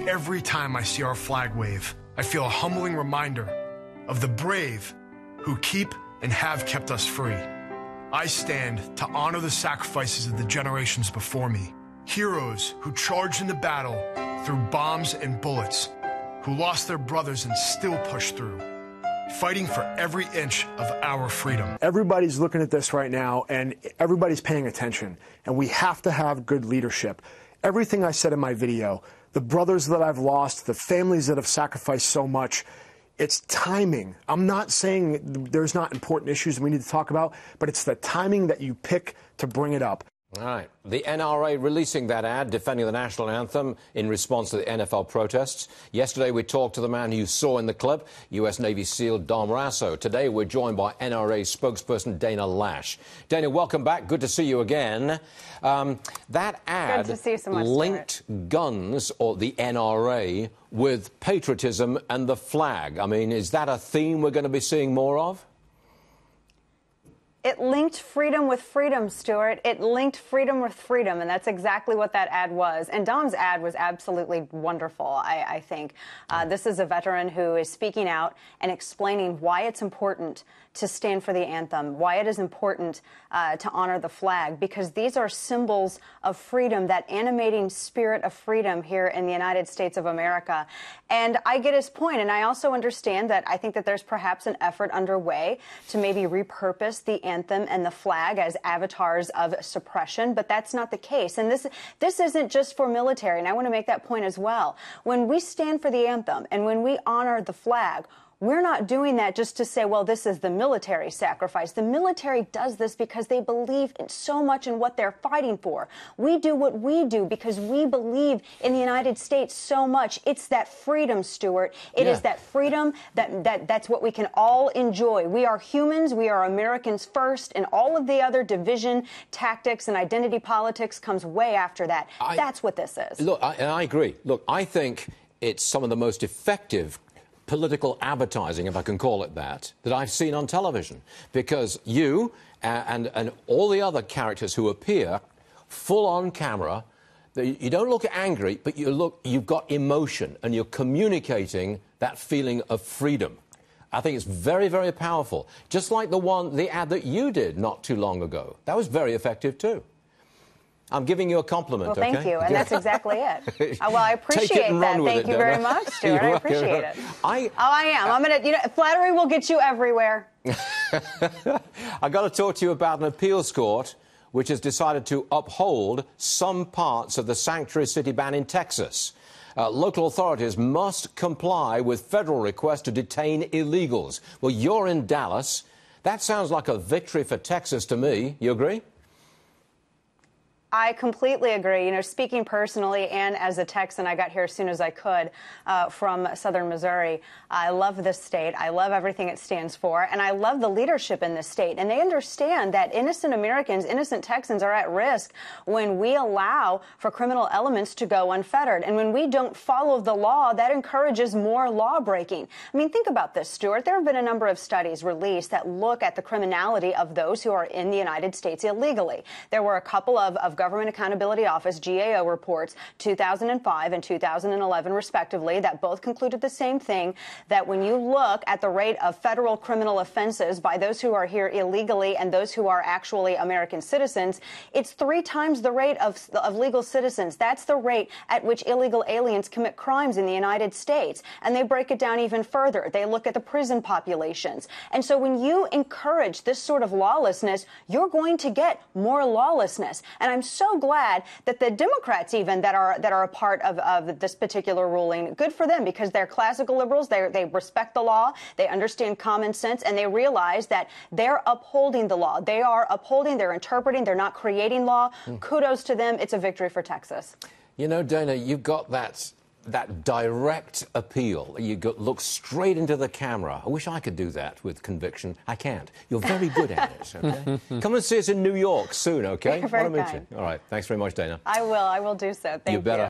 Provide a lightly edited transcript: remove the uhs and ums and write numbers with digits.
every time I see our flag wave, I feel a humbling reminder of the brave who keep and have kept us free. I stand to honor the sacrifices of the generations before me, heroes who charged into battle through bombs and bullets, who lost their brothers and still pushed through, fighting for every inch of our freedom. Everybody's looking at this right now, and everybody's paying attention, and we have to have good leadership. Everything I said in my video, the brothers that I've lost, the families that have sacrificed so much, it's timing. I'm not saying there's not important issues we need to talk about, but it's the timing that you pick to bring it up. All right. The NRA releasing that ad defending the national anthem in response to the NFL protests. Yesterday, we talked to the man you saw in the clip, U.S. Navy SEAL Dom Rasso. Today, we're joined by NRA spokesperson Dana Loesch. Dana, welcome back. Good to see you again. That ad Good to see you so much, linked guns, or the NRA, with patriotism and the flag. I mean, is that a theme we're going to be seeing more of? It linked freedom with freedom, Stuart. It linked freedom with freedom, and that's exactly what that ad was. And Dom's ad was absolutely wonderful, I think. This is a veteran who is speaking out and explaining why it's important to stand for the anthem, why it is important to honor the flag, because these are symbols of freedom, that animating spirit of freedom here in the United States of America. And I get his point, and I also understand that I think that there's perhaps an effort underway to maybe repurpose the anthem and the flag as avatars of suppression, but that's not the case. And this isn't just for military, and I want to make that point as well. When we stand for the anthem and when we honor the flag, we're not doing that just to say, well, this is the military sacrifice. The military does this because they believe so much in what they're fighting for. We do what we do because we believe in the United States so much. It's that freedom, Stuart. It is that freedom that's what we can all enjoy. We are humans. We are Americans first, and all of the other division tactics and identity politics comes way after that. That's what this is. Look, and I agree. Look, I think it's some of the most effective political advertising, if I can call it that I've seen on television. Because you and all the other characters who appear full on camera, you don't look angry, but you've got emotion and you're communicating that feeling of freedom. I think it's very, very powerful. Just like the ad that you did not too long ago. That was very effective too. I'm giving you a compliment, well, thank you, and that's exactly it. Well, I appreciate that. Thank you very much, Stuart. I appreciate it. I am. I'm going to, flattery will get you everywhere. I got to talk to you about an appeals court which has decided to uphold some parts of the sanctuary city ban in Texas. Local authorities must comply with federal requests to detain illegals. Well, you're in Dallas. That sounds like a victory for Texas to me. You agree? I completely agree. Speaking personally and as a Texan, I got here as soon as I could from southern Missouri. I love this state. I love everything it stands for. And I love the leadership in this state. And they understand that innocent Americans, innocent Texans are at risk when we allow for criminal elements to go unfettered. And when we don't follow the law, that encourages more law breaking. I mean, think about this, Stuart. There have been a number of studies released that look at the criminality of those who are in the United States illegally. There were a couple of Government Accountability Office, GAO reports, 2005 and 2011 respectively, that both concluded the same thing, that when you look at the rate of federal criminal offenses by those who are here illegally and those who are actually American citizens, it's 3 times the rate of legal citizens. That's the rate at which illegal aliens commit crimes in the United States. And they break it down even further. They look at the prison populations. And so when you encourage this sort of lawlessness, you're going to get more lawlessness. And I'm so glad that the Democrats even that are a part of this particular ruling, good for them, because they're classical liberals. They respect the law. They understand common sense, and they realize that they're upholding the law. They are upholding, they're interpreting, they're not creating law. Kudos to them. It's a victory for Texas. Dana, you've got that direct appeal. You look straight into the camera. I wish I could do that with conviction. I can't. You're very good at it, okay? Come and see us in New York soon, okay? You're very kind. All right. Thanks very much, Dana. I will do so. Thank you.